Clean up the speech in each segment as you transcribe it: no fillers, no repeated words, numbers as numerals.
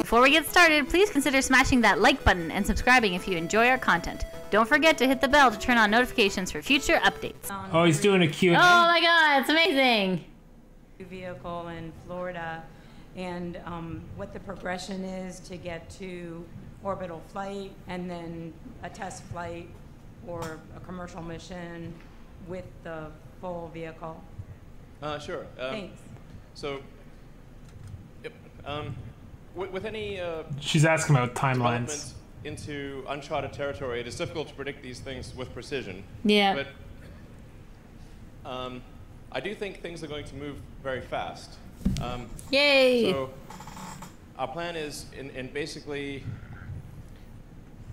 Before we get started, please consider smashing that like button and subscribing if you enjoy our content. Don't forget to hit the bell to turn on notifications for future updates. Oh, he's doing a Q&A. Oh my god, it's amazing. Vehicle in Florida, and what the progression is to get to orbital flight and then a test flight or a commercial mission with the full vehicle. Sure. Thanks. So, yep, with any she's asking about development timelines. Into uncharted territory, it is difficult to predict these things with precision. Yeah. But I do think things are going to move very fast. Yay! So our plan is in basically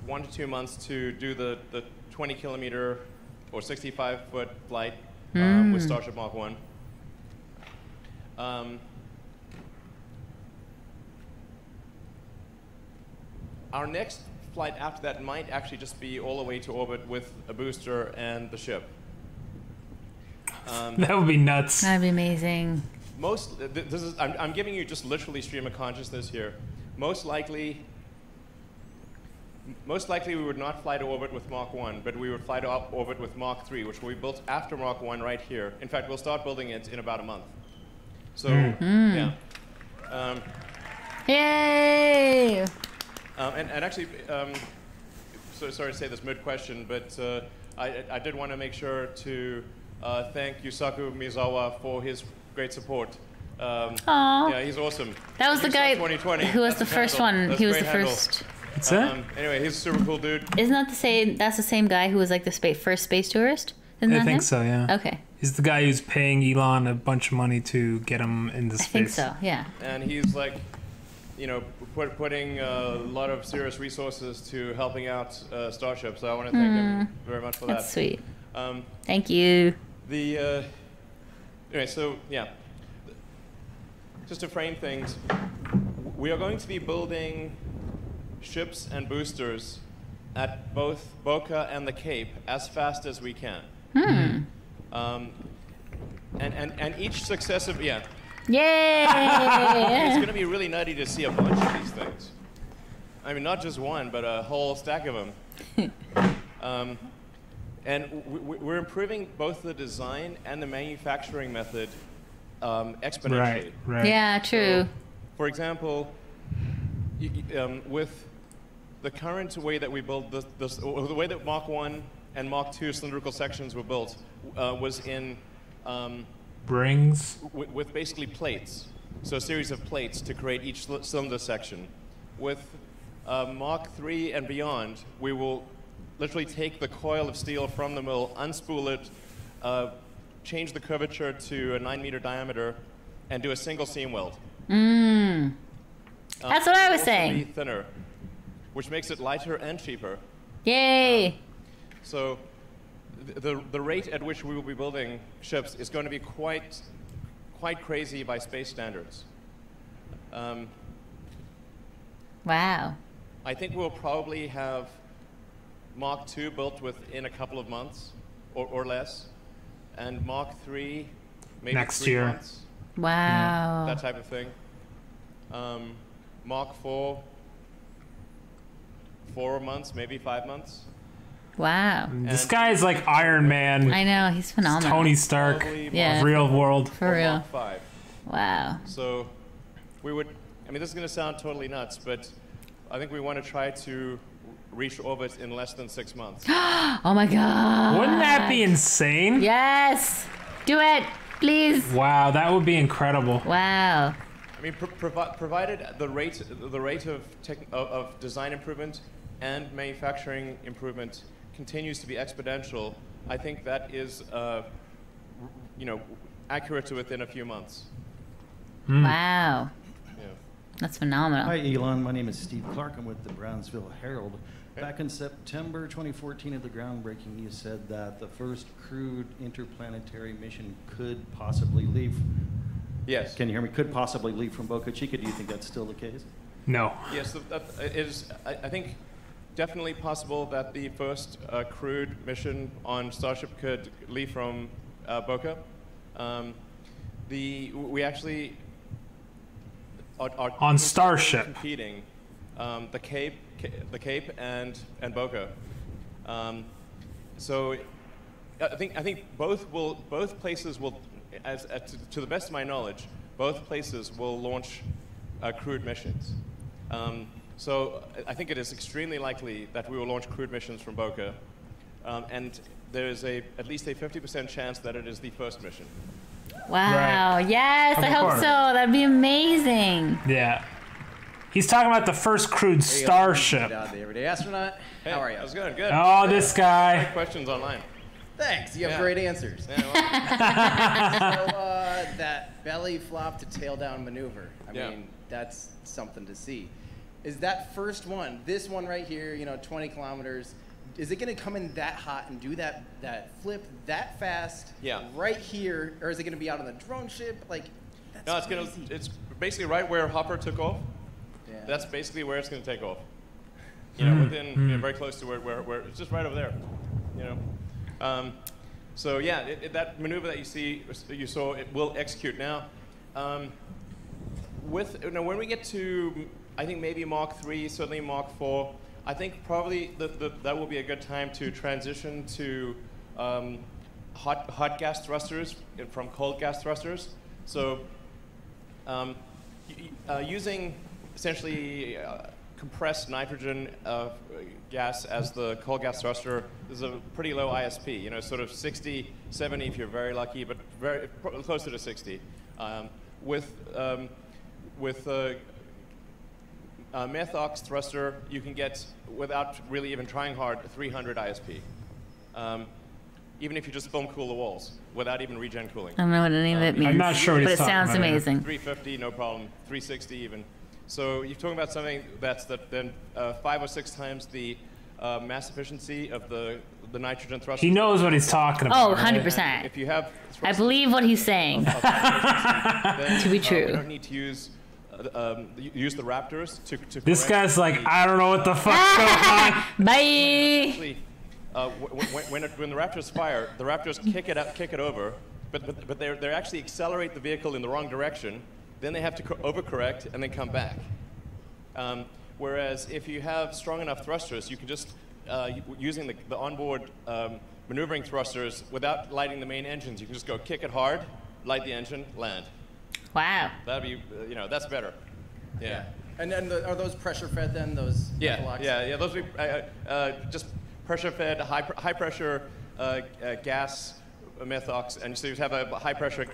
1 to 2 months to do the 20-kilometer or 65-foot flight with Starship Mark 1. Our next flight after that might actually just be all the way to orbit with a booster and the ship. That would be nuts. That'd be amazing. I'm giving you just literally stream of consciousness here. Most likely we would not fly to orbit with Mark 1, but we would fly to orbit with Mark 3, which will be built after Mark 1 right here. In fact, we'll start building it in about a month. So, yeah. Yay! And actually, so sorry to say this mid-question, but I did want to make sure to thank Yusaku Miyazawa for his great support. Yeah, he's awesome. That was the guy 2020. who was the first one. He was the handle. first. That's it? Anyway, he's a super cool dude. Isn't that the same? That's the same guy who was like the first space tourist? Isn't that I think him? so, yeah. Okay. He's the guy who's paying Elon a bunch of money to get him into space. I think so, yeah. And he's like, you know, putting a lot of serious resources to helping out Starship. So I want to thank him very much for that. That's sweet. Thank you. Anyway, so yeah, just to frame things, we are going to be building ships and boosters at both Boca and the Cape as fast as we can. And each successive, yeah. Yay! It's going to be really nutty to see a bunch of these things. I mean, not just one, but a whole stack of them. And we're improving both the design and the manufacturing method exponentially. Right. Yeah, true. So, for example, with the current way that we build or the way that Mark 1 and Mark 2 cylindrical sections were built was in Rings? with basically plates. So a series of plates to create each cylinder section. With Mark 3 and beyond, we will literally take the coil of steel from the mill, unspool it, change the curvature to a 9-meter diameter, and do a single seam weld. That's what I was saying. Be thinner, which makes it lighter and cheaper. Yay! So the rate at which we will be building ships is going to be quite crazy by space standards. Wow. I think we'll probably have Mark 2 built within a couple of months or less, and Mark 3 maybe Next 3 year. months, Wow. that type of thing. Mark 4, 4 months, maybe 5 months. Wow. This guy is like Iron Man. I know, he's phenomenal. Tony Stark. Probably Yeah. Mark Real world. For or real. Mark 5. Wow. So we would, I mean, this is going to sound totally nuts, but I think we want to try to reach orbit in less than 6 months. Oh my god. Wouldn't that be insane? Yes! Do it! Please! Wow, that would be incredible. Wow. I mean, provided the rate of design improvement and manufacturing improvement continues to be exponential, I think that is, accurate to within a few months. Wow. Yeah. That's phenomenal. Hi, Elon. My name is Steve Clark. I'm with the Brownsville Herald. Back in September 2014 at the groundbreaking, you said that the first crewed interplanetary mission could possibly leave. Yes. Can you hear me? Could possibly leave from Boca Chica. Do you think that's still the case? No. Yes, it is. I think definitely possible that the first crewed mission on Starship could leave from Boca. we actually are On Starship. competing the Cape and Boca. So I think both places will, to the best of my knowledge, both places will launch crewed missions. So I think it is extremely likely that we will launch crewed missions from Boca, and there is at least a 50% chance that it is the first mission. Wow. Right. Yes, I hope so. That'd be amazing. Yeah. He's talking about the first crewed Starship. The everyday astronaut. Hey, How are you? How's it going? Good. Oh, this guy. Questions online. Thanks. You have great answers. Yeah, well, So that belly flop to tail down maneuver. I Yeah. mean, that's something to see. Is that first one, this one right here, 20 kilometers, is it going to come in that hot and do that flip that fast? Yeah. Right here, or is it going to be out on the drone ship? Like, that's no, crazy. it's basically right where Hopper took off. Yeah. That's basically where it's going to take off. Within very close to where it's just right over there. So yeah, that maneuver that you saw, it will execute now. When we get to, I think maybe Mark 3, certainly Mark 4, I think probably that will be a good time to transition to hot gas thrusters from cold gas thrusters. So using essentially compressed nitrogen gas as the cold gas thruster is a pretty low ISP, sort of 60, 70 if you're very lucky, but very closer to 60. With methox thruster, you can get, without really even trying hard, 300 ISP. Even if you just foam cool the walls without even regen cooling. I don't know what any of it means. I'm not sure what but he's it talking sounds about here. amazing. 350, no problem. 360 even. So you're talking about something that's then 5 or 6 times the mass efficiency of the nitrogen thruster. He knows what he's talking about. Oh, right? 100%. If you have I believe what he's saying. then, To be true. we don't need to use the Raptors to This correct guy's like, the- I don't know what the fuck's going on. Bye. Actually, when the Raptors fire, the Raptors kick it over, but they actually accelerate the vehicle in the wrong direction. Then they have to overcorrect and then come back. Whereas if you have strong enough thrusters, you can just using the onboard maneuvering thrusters without lighting the main engines, you can just go kick it hard, light the engine, land. Wow. That'd be that's better. Yeah. And then are those pressure fed then, those Yeah, Metalox? yeah. Those would be just pressure-fed, high-pressure gas methox, and so you have a high-pressure,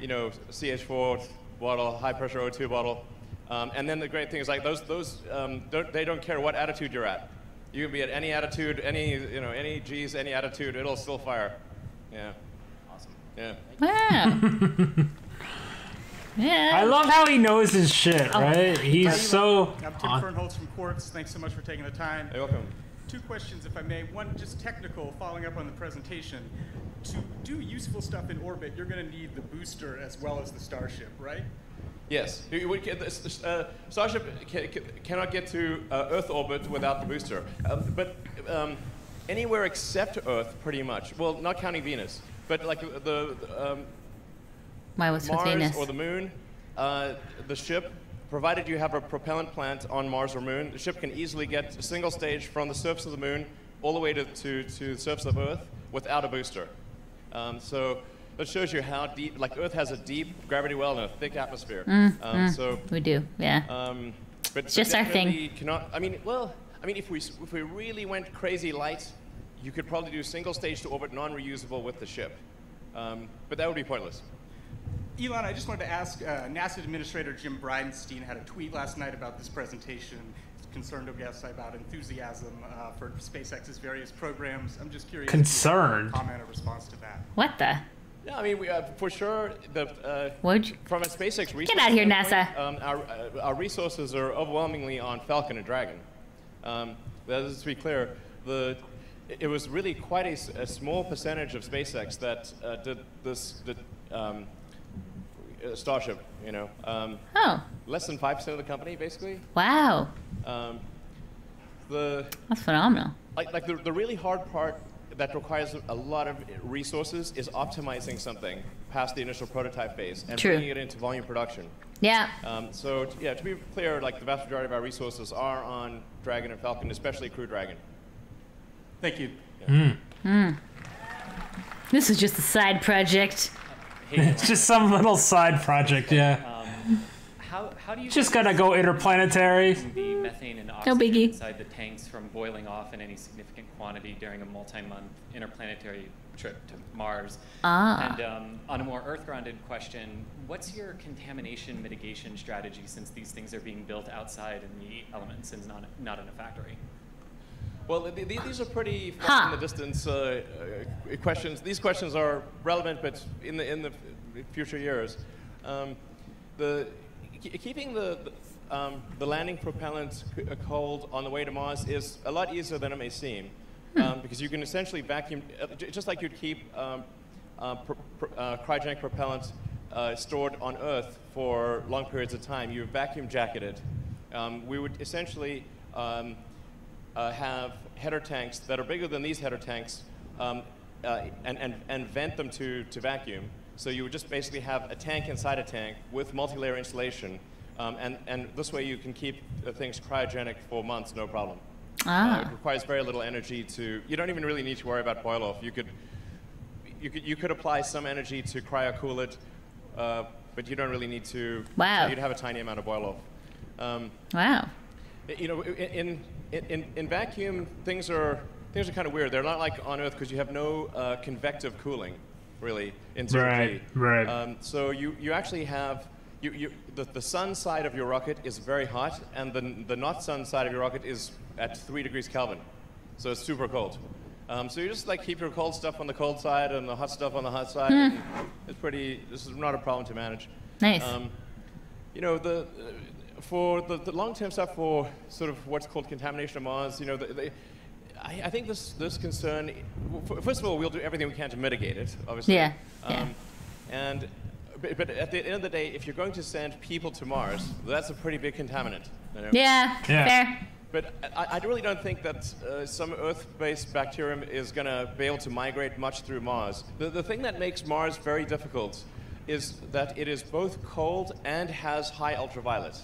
CH4 bottle, high-pressure O2 bottle, and then the great thing is like those they don't care what attitude you're at. You can be at any attitude, any G's, any attitude, it'll still fire. Yeah. Awesome. Yeah. Wow. Yeah. I love how he knows his shit, right? He's so... I'm Tim Fernholz from Quartz. Thanks so much for taking the time. You're welcome. 2 questions, if I may. One, just technical, following up on the presentation. To do useful stuff in orbit, you're going to need the booster as well as the Starship, right? Yes. Starship cannot get to Earth orbit without the booster. But anywhere except Earth, pretty much. Well, not counting Venus. But like Why was with Mars Venus? or the Moon, the ship, provided you have a propellant plant on Mars or Moon, the ship can easily get a single stage from the surface of the Moon all the way to the surface of Earth without a booster. So that shows you how deep, like Earth has a deep gravity well and a thick atmosphere. So We do, yeah. but It's just our thing. definitely cannot. I mean, if we really went crazy light, you could probably do single stage to orbit non-reusable with the ship, but that would be pointless. Elon, I just wanted to ask, NASA Administrator Jim Bridenstine had a tweet last night about this presentation. He's concerned, I guess, about enthusiasm for SpaceX's various programs. I'm just curious. Concerned? If you have a comment or response to that. What the? Yeah, I mean, for sure, What'd you? from a SpaceX resource Get out here, standpoint, NASA. our resources are overwhelmingly on Falcon and Dragon. Just to be clear, it was really quite a small percentage of SpaceX that did this Starship. Oh, Less than 5% of the company, basically. wow. That's phenomenal. The really hard part that requires a lot of resources is optimizing something past the initial prototype phase and True. bringing it into volume production. Yeah. So yeah, to be clear, like the vast majority of our resources are on Dragon and Falcon, especially Crew Dragon. Thank you. This is just a side project. It's just some little side project, yeah. How do you Just gotta go interplanetary. the methane and No oxygen biggie. inside the tanks from boiling off in any significant quantity during a multi-month interplanetary trip to Mars? And on a more Earth-grounded question, what's your contamination mitigation strategy since these things are being built outside in the elements and not in a factory? Well, these are pretty far in the distance questions. These questions are relevant, but in the future years, keeping the landing propellant cold on the way to Mars is a lot easier than it may seem, because you can essentially vacuum, just like you'd keep cryogenic propellant stored on Earth for long periods of time. You vacuum jacket it. We would essentially have header tanks that are bigger than these header tanks, and vent them to vacuum. So you would just basically have a tank inside a tank with multi-layer insulation, and this way you can keep things cryogenic for months, no problem. It requires very little energy to. You don't even really need to worry about boil off. You could apply some energy to cryo cool it, but you don't really need to. Wow. You'd have a tiny amount of boil off. Wow. You know, in vacuum, things are kind of weird. They're not like on Earth because you have no convective cooling, really, in zero G. Right. So you actually have the sun side of your rocket is very hot, and the not sun side of your rocket is at 3 degrees Kelvin, so it's super cold. So you just like keep your cold stuff on the cold side and the hot stuff on the hot side. And this is not a problem to manage. Nice. You know, for the long-term stuff for sort of what's called contamination of Mars, you know, I think this concern, first of all, we'll do everything we can to mitigate it, obviously. Yeah. But at the end of the day, if you're going to send people to Mars, that's a pretty big contaminant. You know? Yeah. Fair. But I really don't think that some Earth-based bacterium is going to be able to migrate much through Mars. The thing that makes Mars very difficult is that it is both cold and has high ultraviolet.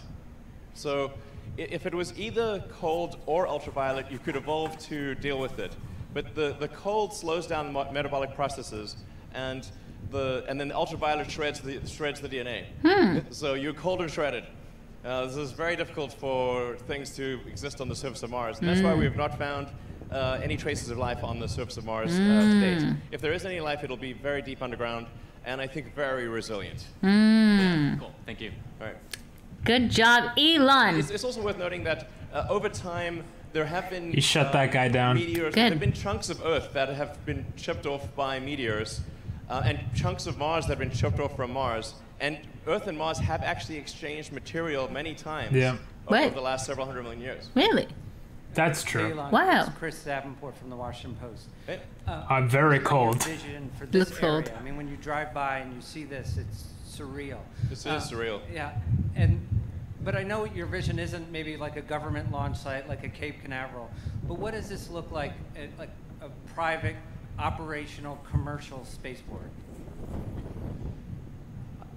So if it was either cold or ultraviolet, you could evolve to deal with it. But the cold slows down the metabolic processes, and then the ultraviolet shreds the DNA. So you're cold and shredded. This is very difficult for things to exist on the surface of Mars, and that's why we have not found any traces of life on the surface of Mars to date. If there is any life, it'll be very deep underground, and I think very resilient. Cool. Thank you. All right. Good job, Elon. It's also worth noting that over time, there have been You shut that guy down. meteors. Good. There have been chunks of Earth that have been chipped off by meteors, and chunks of Mars that have been chipped off from Mars. And Earth and Mars have actually exchanged material many times over the last several hundred million years. Really? That's true. Elon, Wow. this is Chris Davenport from the Washington Post. Hey. I'm very cold. Your vision for this Looks cold. area. I mean, when you drive by and you see this, it's surreal. This is surreal. Yeah, but I know your vision isn't maybe like a government launch site, like a Cape Canaveral. But what does this look like a private, operational, commercial spaceport?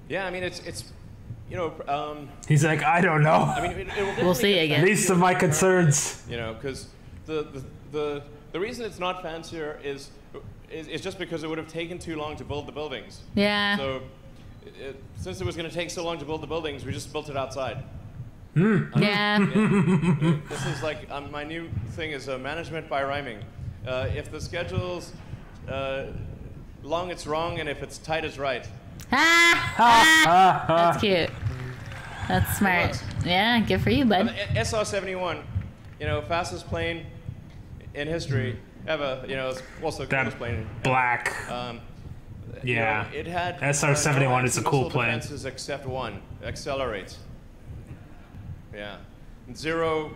Yeah, I mean, it's you know. He's like, I don't know. I mean, it will We'll see, I guess. Least of my concerns. You know, because the reason it's not fancier is just because it would have taken too long to build the buildings. Yeah. So, since it was going to take so long to build the buildings, we just built it outside. Yeah. This is like my new thing is management by rhyming. If the schedule's long, it's wrong, and if it's tight, it's right. That's cute. That's smart. Yeah, good for you, bud. SR-71, you know, fastest plane in history ever. You know, it's also the coolest plane. Ever. Black. You Yeah. know, it had SR-71 no is a cool anti-missile plane. defenses except one, accelerates. Yeah. And zero.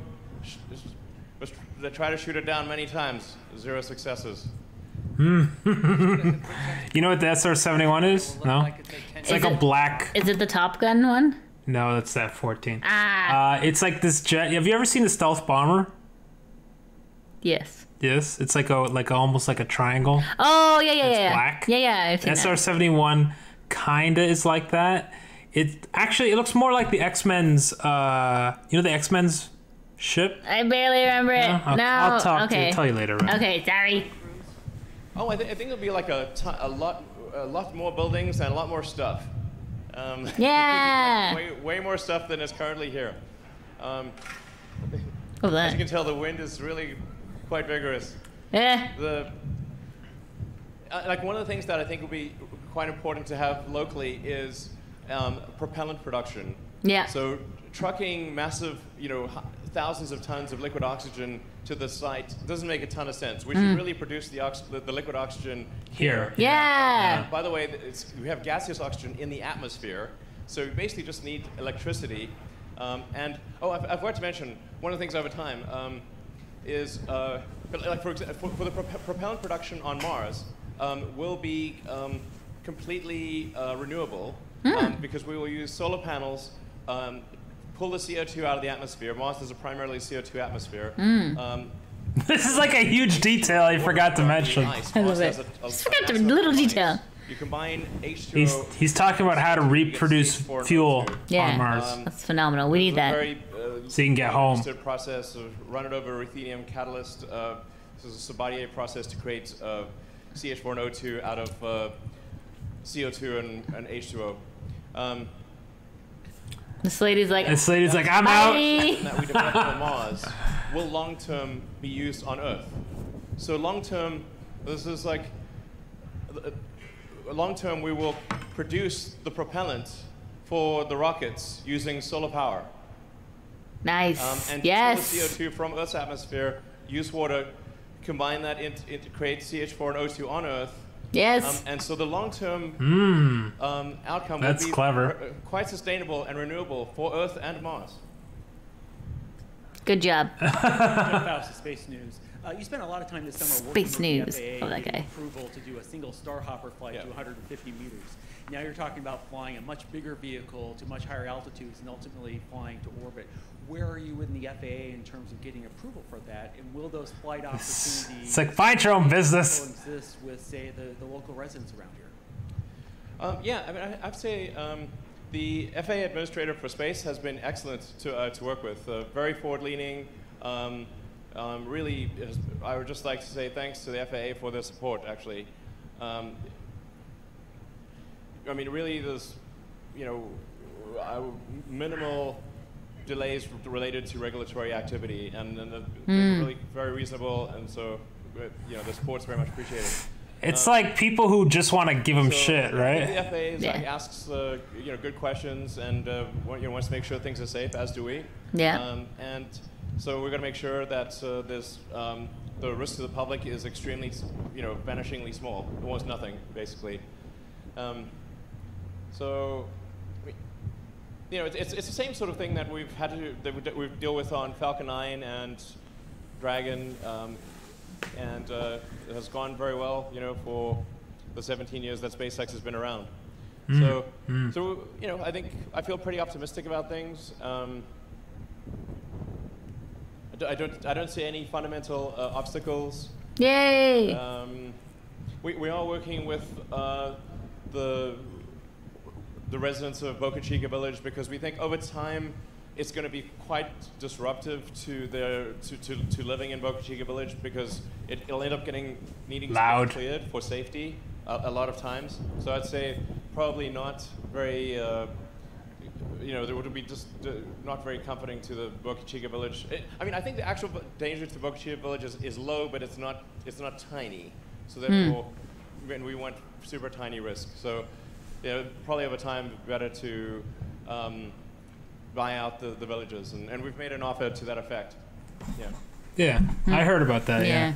They try to shoot it down many times. 0 successes. You know what the SR-71 is? No? It's like a black... Is it the Top Gun one? No, that's that 14. Ah. It's like this jet... Have you ever seen the stealth bomber? Yes. Yes? It's like almost like a triangle. Oh, yeah. Black. Yeah, I've seen that. SR-71 kinda is like that. It looks more like the X-Men's, the X-Men's ship? I barely remember it. No? No. I'll Okay. tell you later. Right? Okay, sorry. Oh, I think it'll be like a lot more buildings and a lot more stuff. Yeah. way more stuff than is currently here. Oh, As that. you can tell, the wind is really quite vigorous. Yeah. Like one of the things that I think will be quite important to have locally is propellant production. Yeah. So trucking massive, thousands of tons of liquid oxygen to the site doesn't make a ton of sense. We should really produce the liquid oxygen here. Yeah. By the way, we have gaseous oxygen in the atmosphere, so we basically just need electricity. I forgot to mention, one of the things over time is, like for example, for the propellant production on Mars will be completely renewable because we will use solar panels, pull the CO2 out of the atmosphere. Mars is a primarily CO2 atmosphere. This is like a huge detail I forgot to mention. I love it. Just forgot the little detail. You combine H2O. He's talking about how to reproduce fuel on Mars. That's phenomenal. We need that. So you can get home. Process of run it over ruthenium catalyst. This is a Sabatier process to create CH4 and O2 out of CO2 and H2O. This lady's like, I'm out. That we developed on Mars will long term be used on Earth. So long term, this is like, long term we will produce the propellant for the rockets using solar power. Nice. And yes. pull the CO2 from Earth's atmosphere, use water, combine that to create CH4 and O2 on Earth. Yes. And so the long-term outcome will be clever. Quite sustainable and renewable for Earth and Mars. Good job. Jeff Faust of Space News. You spent a lot of time this summer working Space with News. the FAA Oh, that getting guy. approval to do a single Starhopper flight to 150 meters. Now you're talking about flying a much bigger vehicle to much higher altitudes and ultimately flying to orbit. Where are you in the FAA in terms of getting approval for that? And will those flight opportunities It's like, find your own business. coexist with, say, the local residents around here? Yeah, I mean, I'd say the FAA administrator for space has been excellent to work with. Very forward-leaning. Really, I would just like to say thanks to the FAA for their support, actually. I mean, really, there's, minimal delays related to regulatory activity, and they're really very reasonable, and so, the support's very much appreciated. It's like people who just want to give him shit, right? The FAA asks good questions and wants to make sure things are safe, as do we. Yeah. And so we're going to make sure that the risk to the public is extremely, vanishingly small, almost nothing, basically. It's the same sort of thing that we've had to we deal with on Falcon 9 and Dragon, and it has gone very well, for the 17 years that SpaceX has been around. So I feel pretty optimistic about things. I don't see any fundamental obstacles. Yay! We are working with the residents of Boca Chica Village because we think over time it's going to be quite disruptive to living in Boca Chica Village because it'll end up needing to be cleared for safety a lot of times. So I'd say probably not very, there would be just not very comforting to the Boca Chica Village. I think the actual danger to Boca Chica Village is low, but it's not tiny. So therefore, we want super tiny risk. So probably over time, better to buy out the villages, and we've made an offer to that effect. Yeah, I heard about that. Yeah.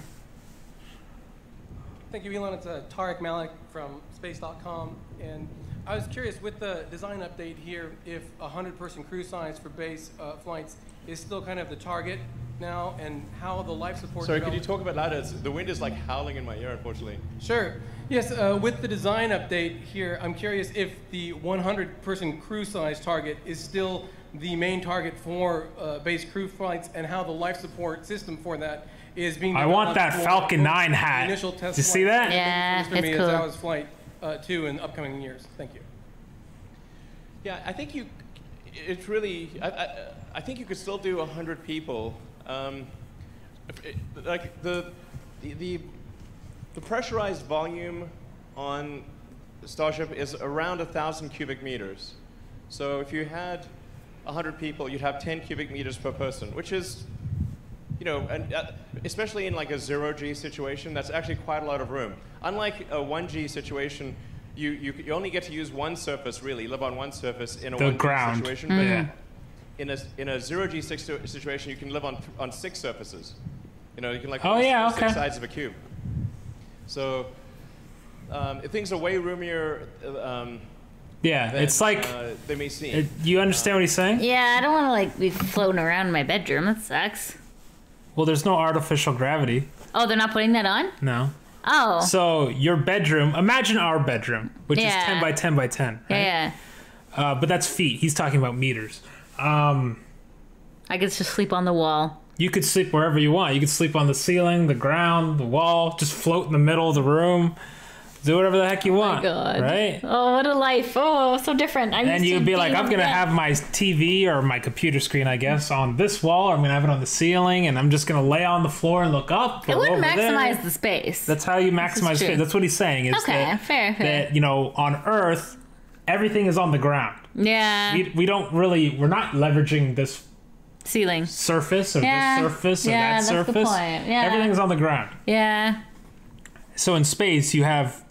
Thank you, Elon. It's Tarek Malik from Space.com, and I was curious with the design update here if 100-person crew size for base flights is still kind of the target now, and how the life support. Sorry, could you talk about louder? The wind is like howling in my ear, unfortunately. Sure. Yes, with the design update here, I'm curious if the 100-person crew size target is still the main target for base crew flights, and how the life support system for that is being developed. I want that Falcon 9 hat. Initial test Did you see that? Yeah, it's cool. Hour's flight. to in upcoming years? Thank you. Yeah, I think it's really, I think you could still do 100 people. Like the pressurized volume on Starship is around 1,000 cubic meters. So if you had 100 people, you'd have 10 cubic meters per person, which is, you know, especially in like a 0G situation, that's actually quite a lot of room. Unlike a 1G situation, you only get to use one surface, really, live on one surface in a 1G situation. Mm-hmm. But in a 0G situation, you can live on 6 surfaces. You know, you can like 6 sides of a cube. So things are way roomier. Than, it's like they may seem. You understand what he's saying? Yeah, I don't want to like be floating around in my bedroom. That sucks. Well, there's no artificial gravity. Oh, they're not putting that on? No. Oh. So your bedroom, imagine our bedroom, which is 10 by 10 by 10. Right? Yeah. But that's feet. He's talking about meters. I could just sleep on the wall. You could sleep wherever you want. You could sleep on the ceiling, the ground, the wall, just float in the middle of the room. Do whatever the heck you want. Oh my God. Right? Oh, what a life. Oh, so different. And you'd be like, I'm going to have my TV or my computer screen, I guess, on this wall. Or I'm going to have it on the ceiling. And I'm just going to lay on the floor and look up. It would maximize the space. That's how you maximize space. That's what he's saying. Is fair. That, you know, on Earth, everything is on the ground. Yeah. We're not leveraging this ceiling surface or this surface or that surface. That's the point. Yeah. Everything's on the ground. Yeah. So in space, you have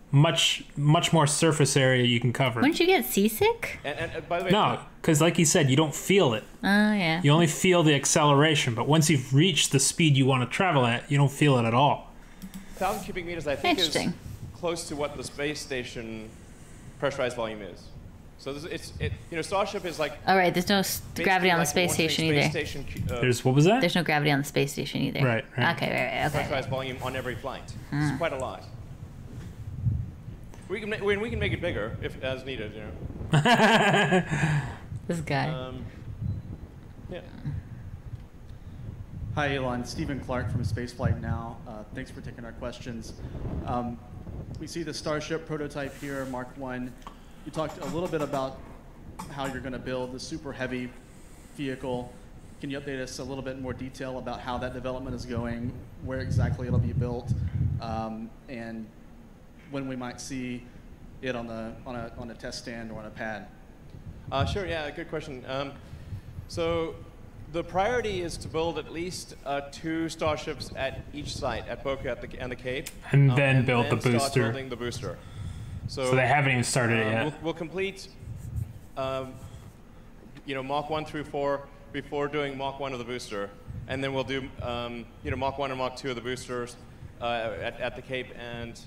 much more surface area you can cover. Wouldn't you get seasick? And by the way, no, because like you said, you don't feel it. Oh yeah. You only feel the acceleration, but once you've reached the speed you want to travel at, you don't feel it at all. 1,000 cubic meters, I think, is close to what the space station pressurized volume is. So Starship is like. All right, there's no gravity on the space station either. There's what was that? There's no gravity on the space station either. Right. Okay, right. Pressurized volume on every flight. It's quite a lot. We can make it bigger if as needed, you know. This guy. Yeah. Hi, Elon. Stephen Clark from Spaceflight Now. Thanks for taking our questions. We see the Starship prototype here, Mark 1. You talked a little bit about how you're going to build the super heavy vehicle. Can you update us a little bit more detail about how that development is going, where exactly it'll be built, and when we might see it on a test stand or on a pad? Sure. Yeah. Good question. So the priority is to build at least 2 Starships at each site, at Boca and the Cape, and then build the booster. Start building the booster. So they haven't even started it yet. We'll complete, Mach 1 through 4 before doing Mach 1 of the booster, and then we'll do, Mach 1 and Mach 2 of the boosters at the Cape and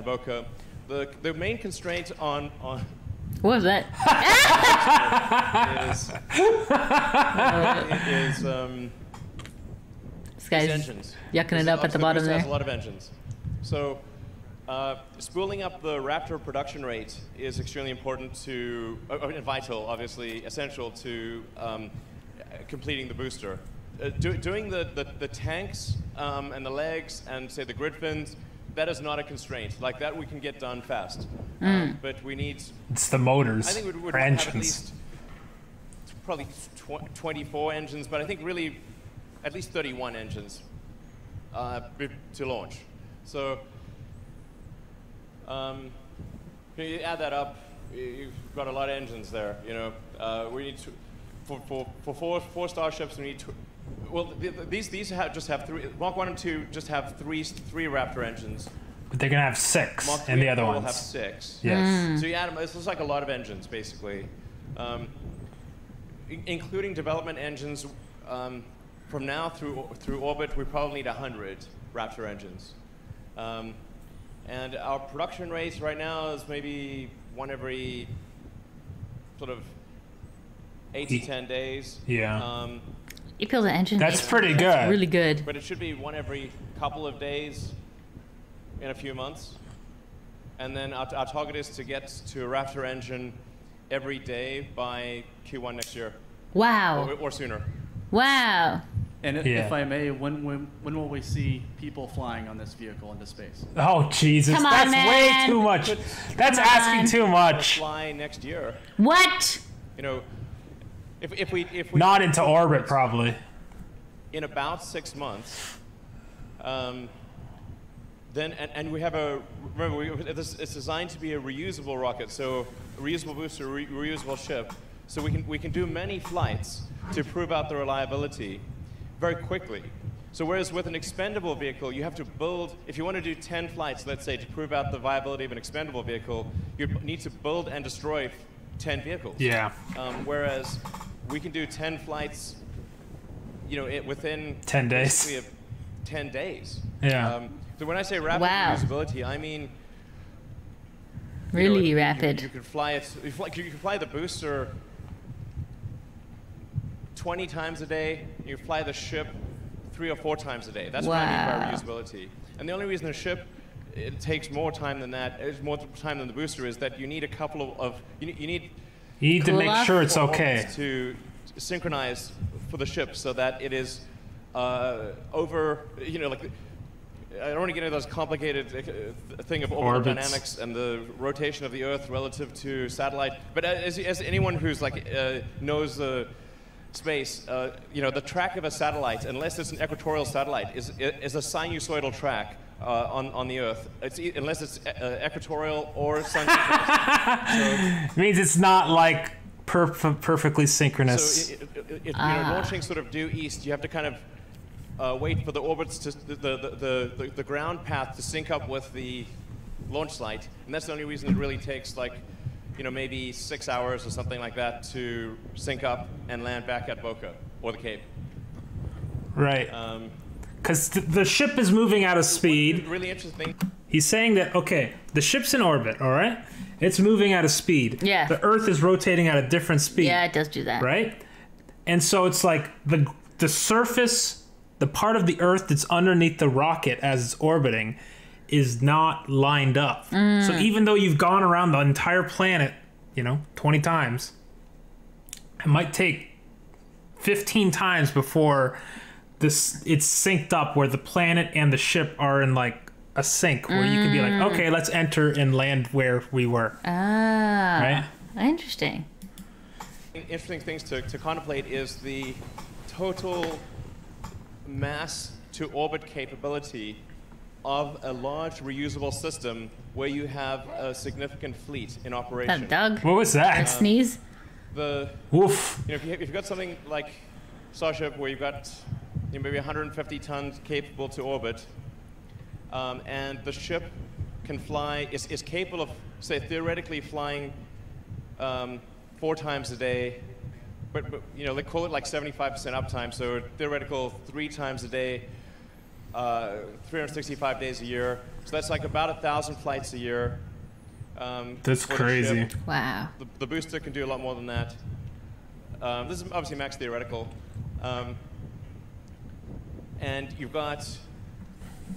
Boca. The main constraint on what was that? This guy's engines. Yucking it up at the bottom there. Has a lot of engines. So spooling up the Raptor production rate is extremely important to, vital, obviously, essential to completing the booster. Doing the tanks and the legs and, say, the grid fins, that is not a constraint. Like that we can get done fast. But we need... It's the motors, I think we'd engines. have at least probably 24 engines, but I think really at least 31 engines to launch. So you add that up, you've got a lot of engines there. You know, we need for four Starships, we need these just have 3. Mach 1 and 2 just have three Raptor engines. But they're gonna have 6 Mach 3 and the other ones will have 6. Yes. So you add them. It's just like a lot of engines, basically, including development engines. From now through orbit, we probably need 100 Raptor engines. And our production rate right now is maybe one every sort of 8 to 10 days. Yeah. You build an engine. That's pretty good. That's really good. But it should be one every couple of days in a few months. And then our target is to get to a Raptor engine every day by Q1 next year. Wow. Or sooner. Wow. And Yeah. if I may, when will we see people flying on this vehicle into space? Oh Jesus, Come on, that's man. way too much. That's Come on. asking too much. Fly next year. What? You know, if we Not into orbit, probably. in about 6 months, then and we have it's designed to be a reusable rocket, so a reusable booster, reusable ship, so we can do many flights to prove out the reliability very quickly. So whereas with an expendable vehicle, you have to build, if you want to do 10 flights, let's say, to prove out the viability of an expendable vehicle, you need to build and destroy 10 vehicles. Yeah. Whereas we can do 10 flights, you know, within 10 days. basically 10 days. Yeah. So when I say rapid Wow. reusability, I mean Really rapid. You can fly it. You can fly the booster 20 times a day. You fly the ship 3 or 4 times a day. That's what I mean by reusability. And the only reason the ship it takes more time than that, it's more time than the booster, is that you need a couple of you need to make sure it's okay to synchronize for the ship so that it is over. You know, like. I don't want to get into those complicated thing of orbital dynamics and the rotation of the Earth relative to satellite. But as anyone who's like knows the space, you know, the track of a satellite, unless it's an equatorial satellite, is a sinusoidal track on the Earth. Unless it's equatorial or sun. It means it's not like perfectly synchronous. So you know, launching sort of due east, you have to kind of wait for the orbits to the ground path to sync up with the launch site, and that's the only reason it really takes like, you know, maybe 6 hours or something like that to sync up and land back at Boca or the Cape. Right. Because the ship is moving out of speed. Really interesting. He's saying that, okay, the ship's in orbit, all right? It's moving at a speed. Yeah. The Earth is rotating at a different speed. Yeah, it does do that. Right? And so it's like the surface, the part of the Earth that's underneath the rocket as it's orbiting is not lined up. So even though you've gone around the entire planet, you know, 20 times, it might take 15 times before it's synced up where the planet and the ship are in like a sync where you can be like, okay, let's enter and land where we were. Ah. Right? Interesting. Interesting things to contemplate is the total mass to orbit capability of a large reusable system where you have a significant fleet in operation. That Doug? What was that? Sneeze? Woof. You know, if you've got something like Starship where you've got, you know, maybe 150 tons capable to orbit, and the ship can fly, is capable of, say, theoretically flying 4 times a day, but you know, they call it like 75% uptime, so theoretical 3 times a day, 365 days a year. So that's like about 1,000 flights a year. That's crazy. Wow. The booster can do a lot more than that. This is obviously max theoretical. And you've got,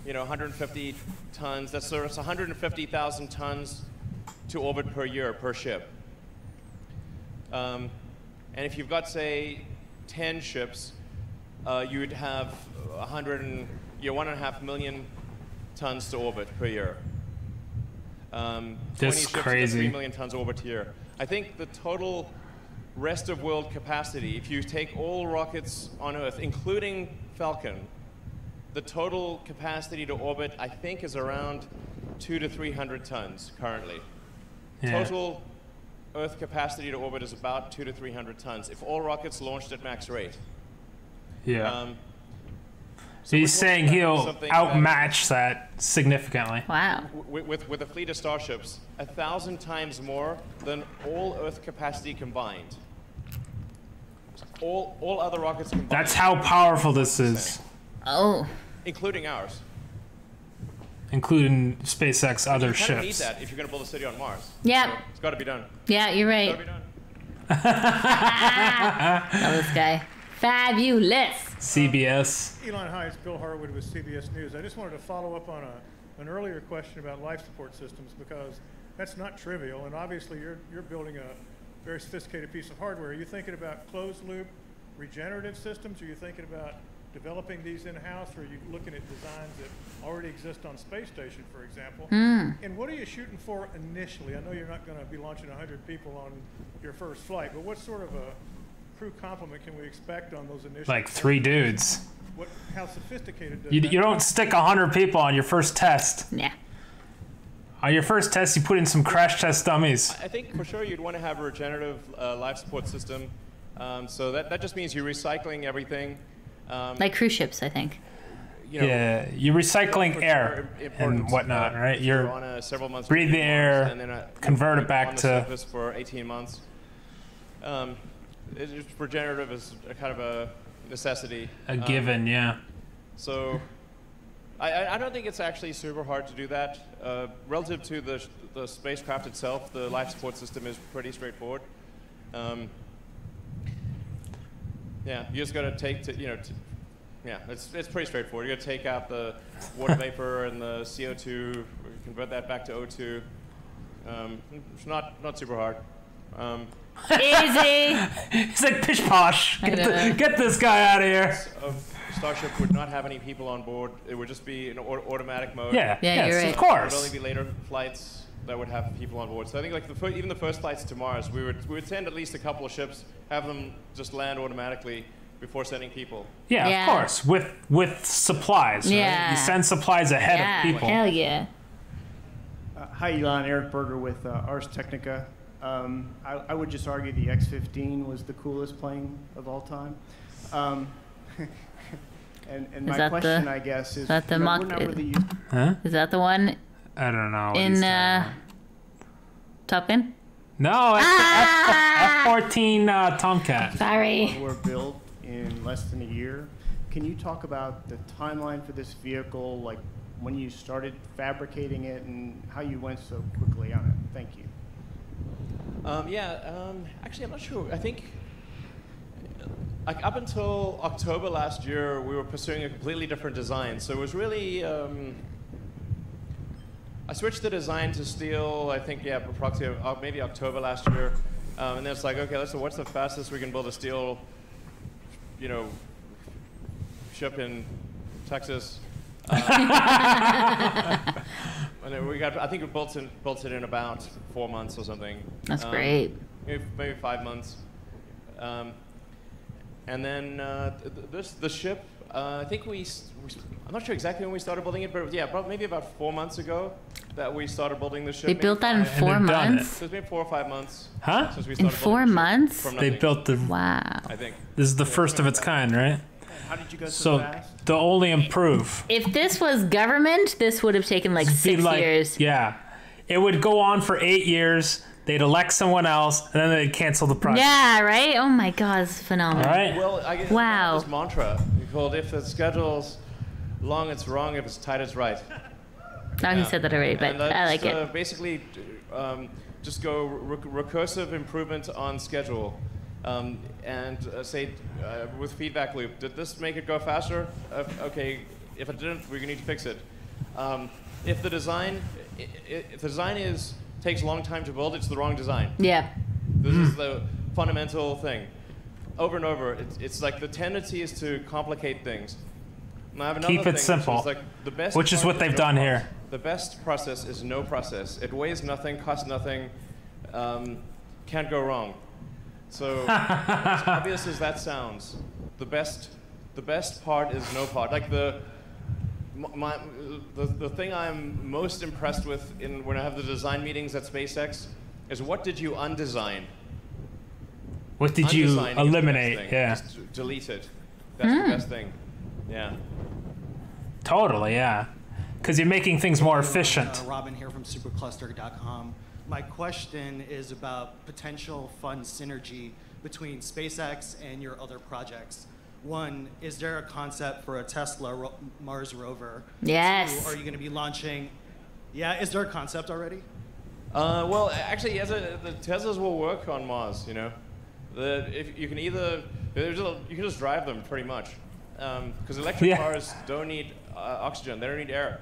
you know, 150 tons. That's 150,000 tons to orbit per year per ship. And if you've got, say, 10 ships, you would have 1.5 million tons to orbit per year. 20 ships, crazy. 3 million tons orbit a year. I think the total rest of world capacity, if you take all rockets on Earth, including Falcon, the total capacity to orbit, I think, is around 200 to 300 tons currently. Yeah. Total Earth capacity to orbit is about 200 to 300 tons if all rockets launched at max rate. Yeah. So he's saying he'll outmatch that significantly. Wow. With a fleet of Starships, 1,000 times more than all Earth capacity combined. All other rockets combined. That's how powerful this is. Oh. Including ours. Including SpaceX other you ships. You kind of need that if you're going to build a city on Mars. Yep. So it's got to be done. Yeah, you're right. It's got to be done. Love this guy. Fabulous. CBS. Elon, hi, it's Bill Harwood with CBS News. I just wanted to follow up on an earlier question about life support systems, because that's not trivial, and obviously you're building a very sophisticated piece of hardware. Are you thinking about closed loop regenerative systems? Are you thinking about developing these in-house, or are you looking at designs that already exist on space station, for example? And what are you shooting for initially? I know you're not going to be launching 100 people on your first flight, but what sort of a crew complement can we expect on those initial? Like 3 dudes. How sophisticated does You that don't stick 100 people on your first test. Yeah. On your first test, you put in some crash test dummies. I think for sure you'd want to have a regenerative life support system. So that just means you're recycling everything. Like cruise ships, I think. You know, yeah, you're recycling air and whatnot, right? You're on a several months breathe the air, and then convert it back on the to surface for 18 months. It's regenerative is a kind of a necessity. A given, yeah. So I don't think it's actually super hard to do that. Relative to the spacecraft itself, the life support system is pretty straightforward. Yeah, you just got to take yeah, it's pretty straightforward. You got to take out the water vapor and the CO2, convert that back to O2. It's not super hard. Easy. It's like pish posh. Get this guy out of here. Starship would not have any people on board. It would just be in automatic mode. Yeah, yes, you're right. Of course. It would only be later flights that would have people on board. So I think like even the first flights to Mars, we would send at least a couple of ships, have them just land automatically before sending people. Yeah, of course, with supplies. Right? Yeah. You send supplies ahead of people. Hell yeah. Hi, Elon. Eric Berger with Ars Technica. I would just argue the X-15 was the coolest plane of all time. And my question, I guess, is that the mock? Huh? Is that the one? I don't know. In Top Gun? No, F-14 Tomcat. Sorry. Were built in less than a year. Can you talk about the timeline for this vehicle, like when you started fabricating it and how you went so quickly on it? Thank you. Actually, I'm not sure. I think like up until October last year, we were pursuing a completely different design. So it was really, I switched the design to steel, I think, approximately maybe October last year. And then it's like, okay, so what's the fastest we can build a steel, ship in Texas? And then I think we built it in about 4 months or something. That's great. Maybe 5 months. And then the ship, I think I'm not sure exactly when we started building it, but yeah, maybe about 4 months ago that we started building the ship. They built that in 4 months? So it's been 4 or 5 months. Huh? Since we started in 4 months? They built the... Wow. I think. This is the first of its kind, right? How did you go so fast? They'll only improve. If this was government, this would have taken like 6 years. Yeah. It would go on for 8 years. They'd elect someone else, and then they'd cancel the project. Yeah, right? Oh my God, it's phenomenal. All right. Well, I guess wow. this mantra called "If the schedule's long, it's wrong. If it's tight, it's right." Oh, he said that already, but I like it. Basically, just go recursive improvement on schedule, and say with feedback loop. Did this make it go faster? Okay. If it didn't, we're gonna need to fix it. If the design takes a long time to build, it's the wrong design. Yeah. This is the fundamental thing. Over and over, it's like the tendency is to complicate things. And I have another Keep it thing, simple, which is what they've done here. The best process is no process. It weighs nothing, costs nothing, can't go wrong. So as obvious as that sounds, the best part is no part. Like the thing I'm most impressed with when I have the design meetings at SpaceX is what did you undesign? What did you eliminate? Yeah. Just delete it. That's the best thing. Yeah. Totally, yeah. Because you're making things more efficient. Robin here from supercluster.com. My question is about potential fun synergy between SpaceX and your other projects. One, is there a concept for a Tesla Mars rover? Yes. Two, are you going to be launching? Yeah, is there a concept already? Well, actually, the Teslas will work on Mars. If you can you can just drive them pretty much, because electric cars don't need oxygen; they don't need air.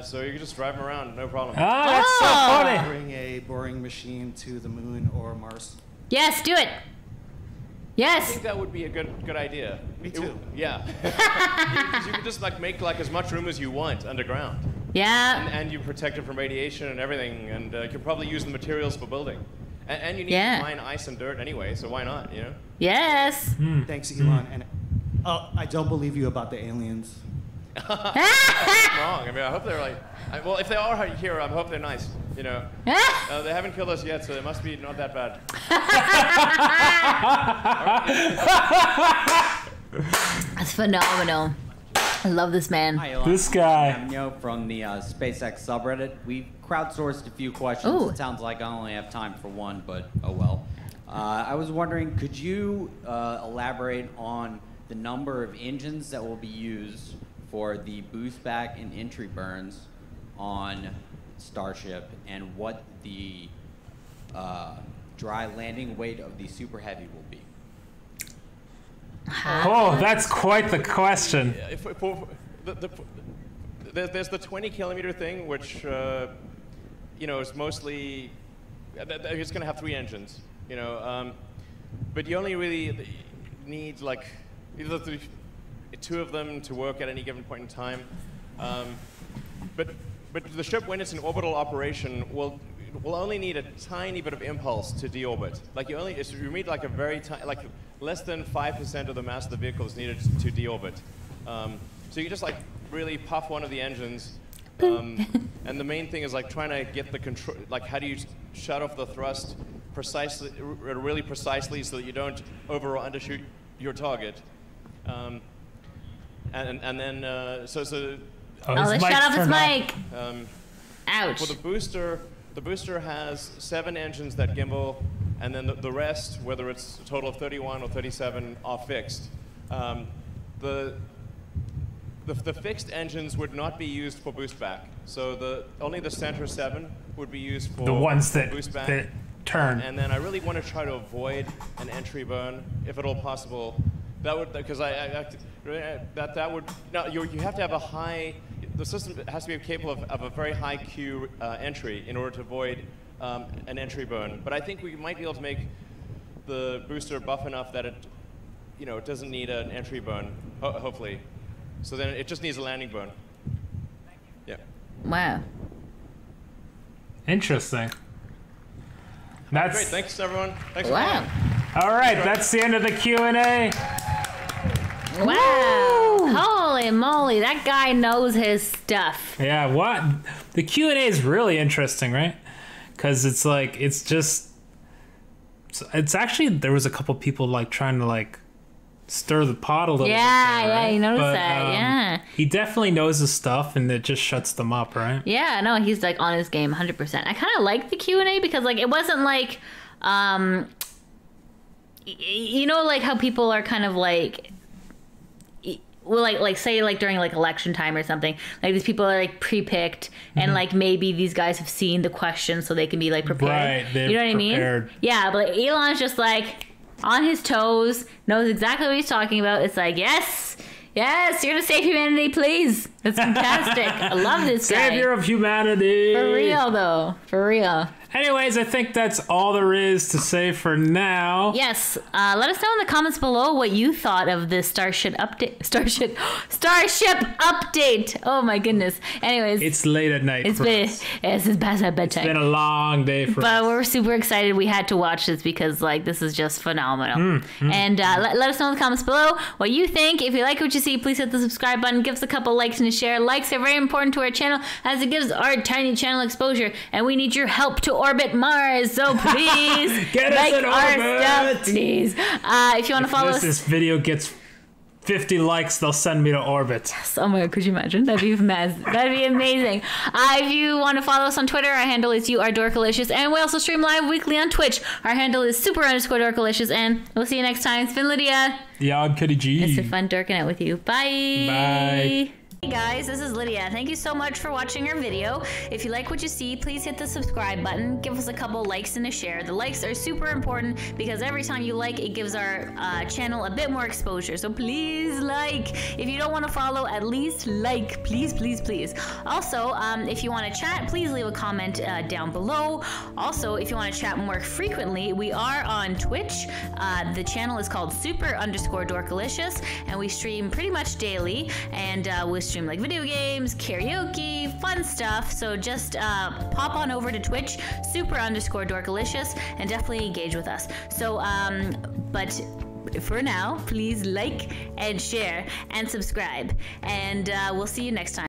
So you can just drive them around, no problem. Ah, that's so funny. Bring a boring machine to the moon or Mars. Yes, do it. Yes. I think that would be a good idea. Me too. Yeah. Because you could just like make like as much room as you want underground. Yeah. And you protect it from radiation and everything, and you can probably use the materials for building. And you need Yeah. to mine ice and dirt anyway, so why not, you know? Yes. Thanks, Elon. And I don't believe you about the aliens. Wrong. I mean, I hope they're like, well, if they are here, I hope they're nice, you know? They haven't killed us yet, so they must be not that bad. That's phenomenal. I love this man. Hi, Elon. This guy. I'm Yo from the SpaceX subreddit. We crowdsourced a few questions. Ooh. It sounds like I only have time for one, but oh well. I was wondering, could you elaborate on the number of engines that will be used for the boost back and entry burns on Starship, and what the dry landing weight of the Super Heavy will be? Oh, that's quite the question. There's the 20-kilometer thing, which you know, is mostly it's going to have 3 engines, you know, but you only really need like either 2 of them to work at any given point in time. But the ship, when it's in orbital operation, will only need a tiny bit of impulse to deorbit. Like you need like a very tiny, like less than 5% of the mass of the vehicle is needed to deorbit. So you just like really puff one of the engines, and the main thing is like trying to get the control. Like how do you shut off the thrust precisely, really precisely, so that you don't over or undershoot your target. And then so. Oh, let's shut off his mic. Ouch. For the booster has 7 engines that gimbal, and then the rest, whether it's a total of 31 or 37, are fixed. The fixed engines would not be used for boost back. So only the center 7 would be used for The ones that, boost back. that turn. And then I really want to try to avoid an entry burn, if at all possible. That would, because that would, now you have to have a high, the system has to be capable of a very high Q entry in order to avoid an entry burn. But I think we might be able to make the booster buff enough that it, you know, it doesn't need an entry burn, hopefully. So then it just needs a landing burn. Yeah. Wow. Interesting. That's great. Thanks, everyone. Thanks wow. All right, that's the end of the Q&A. Wow. Woo. Holy moly, that guy knows his stuff. Yeah, what? The Q&A is really interesting, right? Because it's like, it's actually, there was a couple people like trying to like stir the pot a little bit there, right? Yeah, you noticed that, yeah. He definitely knows his stuff, and it just shuts them up, right? Yeah, no, he's like on his game 100%. I kind of like the Q&A because like it wasn't like, you know, like how people are kind of like, well, like say like during like election time or something, like these people are like pre-picked, and like maybe these guys have seen the questions so they can be like prepared. Right, you know what I mean? Yeah, but like, Elon's just like on his toes, knows exactly what he's talking about. It's like, yes, you're gonna save humanity, please. That's fantastic. I love this guy. Savior of humanity. For real though, for real. Anyways, I think that's all there is to say for now. Yes. Let us know in the comments below what you thought of this Starship update. Starship update. Oh my goodness. Anyways, it's late at night. It's past our bedtime. It's been a long day for us. But we're super excited. We had to watch this because like this is just phenomenal. And let us know in the comments below what you think. If you like what you see, please hit the subscribe button. Give us a couple likes and a share. Likes are very important to our channel as it gives our tiny channel exposure, and we need your help to orbit Mars, so please get us in our stuff, please. If you want to follow us, this video gets 50 likes, they'll send me to orbit. Yes. Oh my god, could you imagine? That'd be amazing. If you want to follow us on Twitter, our handle is YouAreDorkalicious, and we also stream live weekly on Twitch. Our handle is super_dorkalicious, and we'll see you next time. It's been Lydia. Yeah, I'm Kitty G. It's been fun dorking out with you. Bye. Bye. Hey guys, this is Lydia. Thank you so much for watching our video. If you like what you see, please hit the subscribe button. Give us a couple likes and a share. The likes are super important because every time you like, it gives our channel a bit more exposure. So please like. If you don't want to follow, at least like. Please, please, please. Also, if you want to chat, please leave a comment down below. Also, if you want to chat more frequently, we are on Twitch. The channel is called super_dorkalicious, and we stream pretty much daily. And we stream like video games, karaoke, fun stuff. So just pop on over to Twitch, super_dorkalicious, and definitely engage with us. So, but for now, please like and share and subscribe. And we'll see you next time.